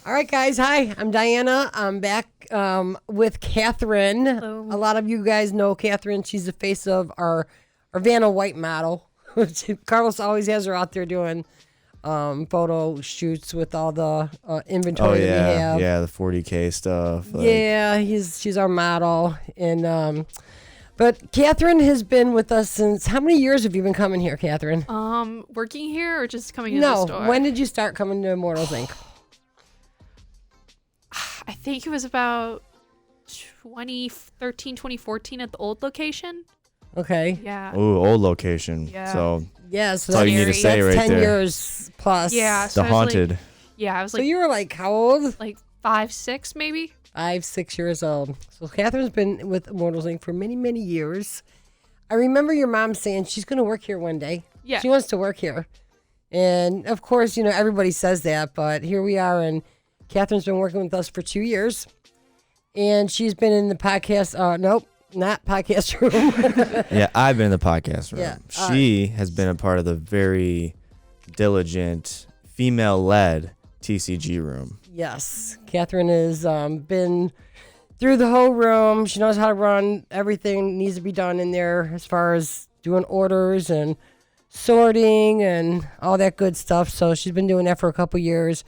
All right, guys. Hi, I'm Diana. I'm back with Kathryn. Hello. A lot of you guys know Kathryn. She's the face of our Vanna White model. Carlos always has her out there doing photo shoots with all the inventory that we have. Yeah, the 40K stuff. She's our model. And but Kathryn has been with us since, how many years have you been coming here, Kathryn? Working here or just coming to the store? No, when did you start coming to Immortals Inc.? I think it was about 2013, 2014 at the old location. Okay. Yeah. Ooh, old location. Yeah. So Yes. that's all you need to say right 10 there. years plus. Yeah. The haunted. I was So like, you were like, how old? like 5, 6 maybe. 5, 6 years old. So Kathryn's been with Immortals Inc. for many, many years. I remember your mom saying she's going to work here one day. Yeah. She wants to work here. And of course, everybody says that, but here we are. And Kathryn's been working with us for 2 years. And she's been in the podcast. Nope, not podcast room. Yeah, I've been in the podcast room. Yeah, She has been a part of the very diligent, female-led TCG room. Yes. Kathryn has been through the whole room. She knows how to run everything needs to be done in there as far as doing orders and sorting and all that good stuff. So she's been doing that for a couple years.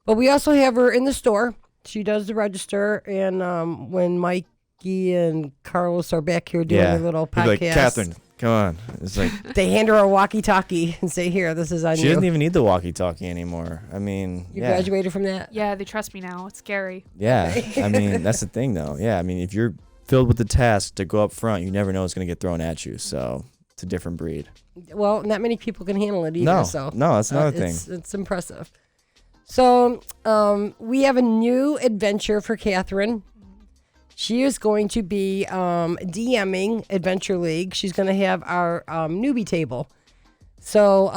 But we also have her in the store. She does the register. And when Mikey and Carlos are back here doing their little He'd be like, podcast, Kathryn, come on. It's like they hand her a walkie-talkie and say, here, this is on she you. doesn't even need the walkie-talkie anymore. I mean, You graduated from that? Yeah, they trust me now. It's scary. Yeah, I mean, that's the thing, though. Yeah, I mean, if you're filled with the task to go up front, you never know what's going to get thrown at you. So it's a different breed. Well, not many people can handle it either. No, that's another thing. It's impressive. So we have a new adventure for Kathryn. She is going to be DMing Adventure League. She's going to have our newbie table. So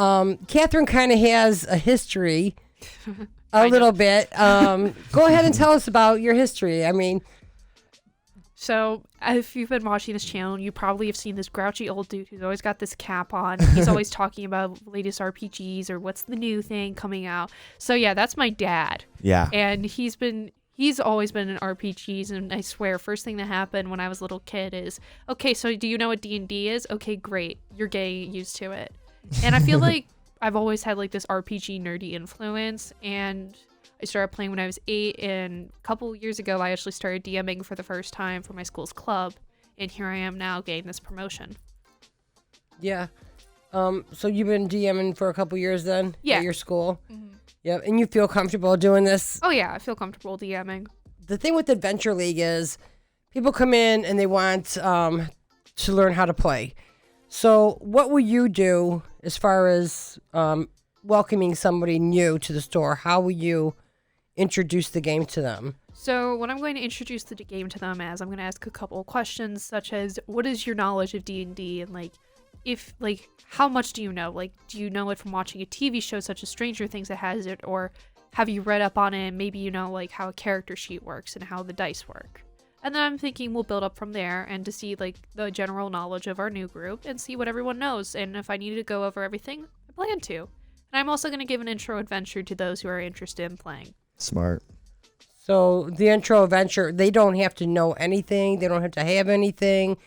Kathryn kind of has a history, a little bit. Go ahead and tell us about your history. I mean, So if you've been watching this channel, you probably have seen this grouchy old dude who's always got this cap on. He's always talking about latest RPGs or what's the new thing coming out. So yeah, that's my dad. Yeah. And he's always been in RPGs, and I swear, first thing that happened when I was a little kid is, okay, so do you know what D&D is? Okay, great. You're getting used to it. And I feel like I've always had like this RPG nerdy influence, and I started playing when I was 8, and a couple years ago, I actually started DMing for the first time for my school's club, and here I am now getting this promotion. yeah. So you've been DMing for a couple years then? Yeah. At your school? Mm-hmm. Yep. And you feel comfortable doing this? Oh yeah, I feel comfortable DMing. The thing with Adventure League is people come in and they want to learn how to play. So what will you do as far as welcoming somebody new to the store? How will you introduce the game to them? So what I'm going to introduce the game to them as, I'm going to ask a couple of questions, such as, what is your knowledge of D&D, and how much do you know? Like, do you know it from watching a TV show such as Stranger Things that has it, or have you read up on it and maybe you know like how a character sheet works and how the dice work? And then I'm thinking we'll build up from there and to see like the general knowledge of our new group and see what everyone knows. And if I need to go over everything, I plan to. And I'm also going to give an intro adventure to those who are interested in playing. Smart. So the intro adventure, they don't have to know anything. They don't have to have anything.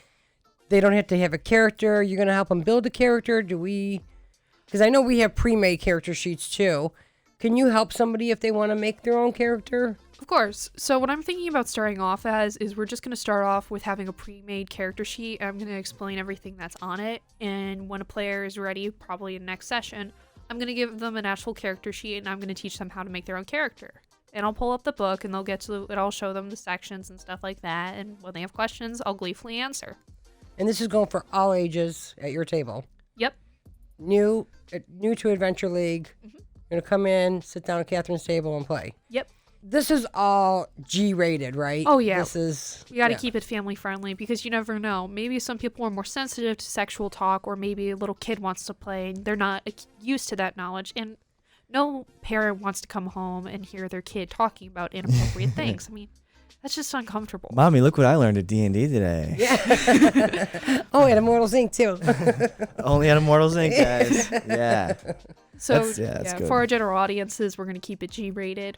They don't have to have a character. You're going to help them build a character? Because I know we have pre-made character sheets too. Can you help somebody if they want to make their own character? Of course. So what I'm thinking about starting off as is we're just going to start off with having a pre-made character sheet. I'm going to explain everything that's on it. And when a player is ready, probably in the next session, I'm going to give them an actual character sheet and I'm going to teach them how to make their own character. And I'll pull up the book and I'll show them the sections and stuff like that. And when they have questions, I'll gleefully answer. And this is going for all ages at your table. Yep. New to Adventure League. You're going to come in, sit down at Kathryn's table and play. Yep. This is all G-rated, right? Oh, yeah. We got to keep it family friendly because you never know. Maybe some people are more sensitive to sexual talk, or maybe a little kid wants to play and they're not used to that knowledge. And no parent wants to come home and hear their kid talking about inappropriate things. I mean, that's just uncomfortable. Mommy, look what I learned at D&D today. Yeah. Oh, and Immortals Inc. too. Only at Immortals Inc., guys. Yeah. So that's good. for our general audiences, we're going to keep it G-rated.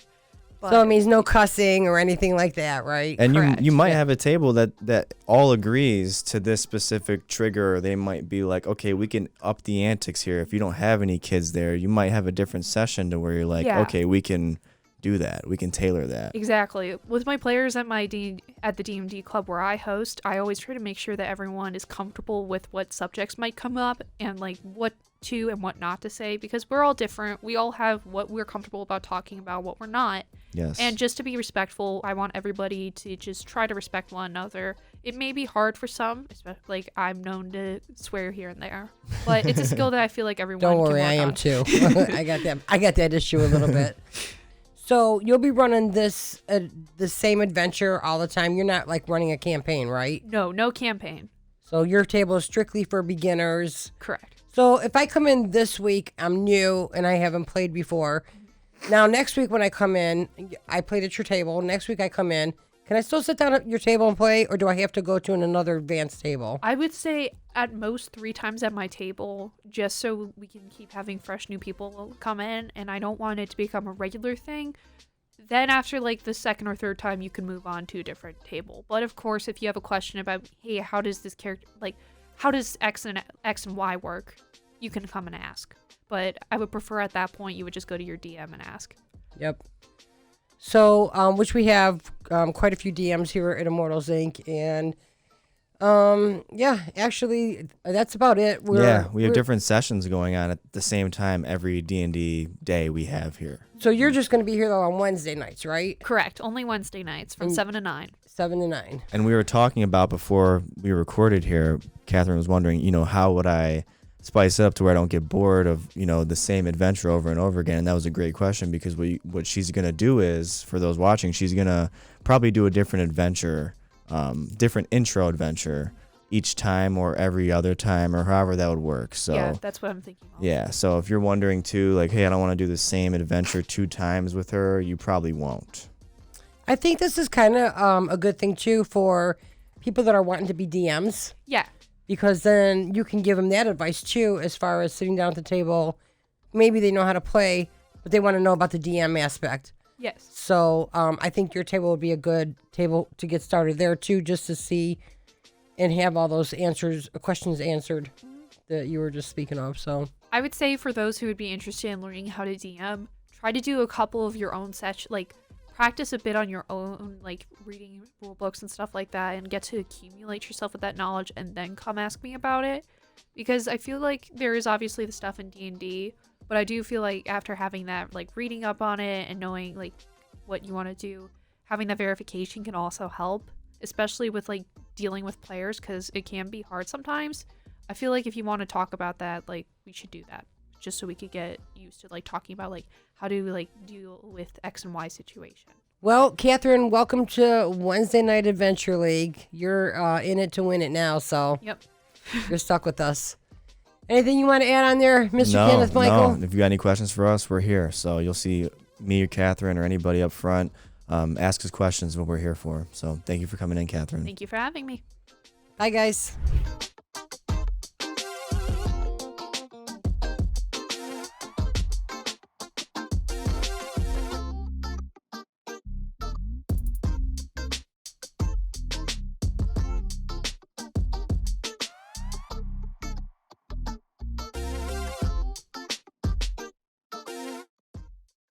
But So it means no cussing or anything like that, right? And Correct. you might Yeah. have a table that all agrees to this specific trigger. They might be like, okay, we can up the antics here. If you don't have any kids there, you might have a different session to where you're like, Yeah. okay, we can do that. We can tailor that. Exactly. With my players at at the D&D club where I host, I always try to make sure that everyone is comfortable with what subjects might come up and like what to and what not to say, because we're all different. We all have what we're comfortable about talking about, what we're not. Yes. And just to be respectful, I want everybody to just try to respect one another. It may be hard for some, especially like I'm known to swear here and there, but it's a skill that I feel like everyone Don't can worry, work I am on. too. I got that issue a little bit. So you'll be running the same adventure all the time. You're not like running a campaign, right? No campaign. So your table is strictly for beginners. Correct. So if I come in this week, I'm new and I haven't played before. Now next week when I come in, I played at your table. Next week I come in. Can I still sit down at your table and play, or do I have to go to another advanced table? I would say at most 3 times at my table, just so we can keep having fresh new people come in, and I don't want it to become a regular thing. Then after like the second or third time, you can move on to a different table. But of course, if you have a question about, hey, how does this character, like, how does X and Y work, you can come and ask. But I would prefer at that point you would just go to your DM and ask. Yep. So, which we have quite a few DMs here at Immortals Inc. And yeah, actually, that's about it. We have we're- different sessions going on at the same time every D&D day we have here. So you're just going to be here though on Wednesday nights, right? Correct. Only Wednesday nights from 7 to 9. 7 to 9. And we were talking about before we recorded here, Kathryn was wondering, how would I spice it up to where I don't get bored of, the same adventure over and over again? And that was a great question, because what she's going to do is, for those watching, she's going to probably do a different adventure, different intro adventure each time or every other time or however that would work. So Yeah, that's what I'm thinking of. yeah, so if you're wondering too, like, hey, I don't want to do the same adventure 2 times with her, you probably won't. I think this is kind of a good thing too for people that are wanting to be DMs, Yeah. because then you can give them that advice too, as far as sitting down at the table. Maybe they know how to play, but they want to know about the DM aspect. Yes. So I think your table would be a good table to get started there too, just to see and have all those questions answered that you were just speaking of. So I would say for those who would be interested in learning how to DM, try to do a couple of your own like practice a bit on your own, like reading rule books and stuff like that, and get to accumulate yourself with that knowledge, and then come ask me about it. Because I feel like there is obviously the stuff in D&D, but I do feel like after having that, like reading up on it and knowing like what you want to do, having that verification can also help, especially with like dealing with players, because it can be hard sometimes. I feel like if you want to talk about that, like we should do that, just so we could get used to like talking about like how do we like deal with X and Y situation. well, Kathryn, welcome to Wednesday Night Adventure League. You're in it to win it now, so Yep. you're stuck with us. Anything you want to add on there, Mr. Kenneth Michael? No. If you got any questions for us, we're here. So you'll see me or Kathryn or anybody up front. Ask us questions, what we're here for. So thank you for coming in, Kathryn. Thank you for having me. Bye, guys.